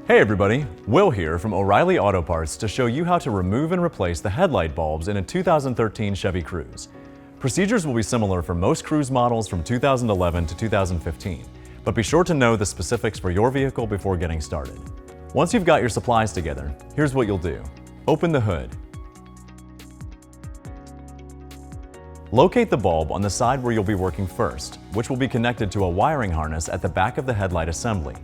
Hey everybody, Will here from O'Reilly Auto Parts to show you how to remove and replace the headlight bulbs in a 2013 Chevy Cruze. Procedures will be similar for most Cruze models from 2011 to 2015, but be sure to know the specifics for your vehicle before getting started. Once you've got your supplies together, here's what you'll do. Open the hood. Locate the bulb on the side where you'll be working first, which will be connected to a wiring harness at the back of the headlight assembly.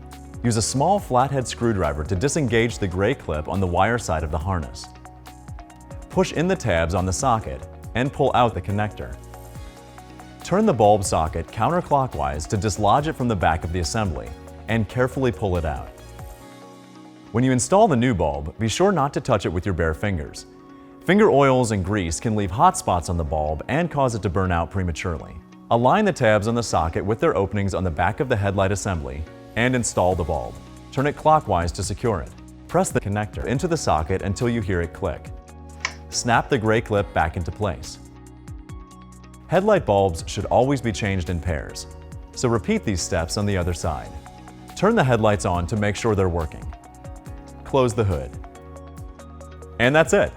Use a small flathead screwdriver to disengage the gray clip on the wire side of the harness. Push in the tabs on the socket and pull out the connector. Turn the bulb socket counterclockwise to dislodge it from the back of the assembly and carefully pull it out. When you install the new bulb, be sure not to touch it with your bare fingers. Finger oils and grease can leave hot spots on the bulb and cause it to burn out prematurely. Align the tabs on the socket with their openings on the back of the headlight assembly and install the bulb. Turn it clockwise to secure it. Press the connector into the socket until you hear it click. Snap the gray clip back into place. Headlight bulbs should always be changed in pairs, so repeat these steps on the other side. Turn the headlights on to make sure they're working. Close the hood. And that's it.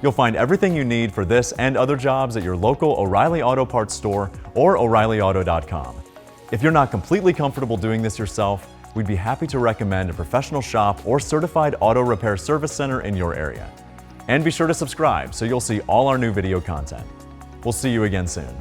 You'll find everything you need for this and other jobs at your local O'Reilly Auto Parts store or O'ReillyAuto.com. If you're not completely comfortable doing this yourself, we'd be happy to recommend a professional shop or certified auto repair service center in your area. And be sure to subscribe so you'll see all our new video content. We'll see you again soon.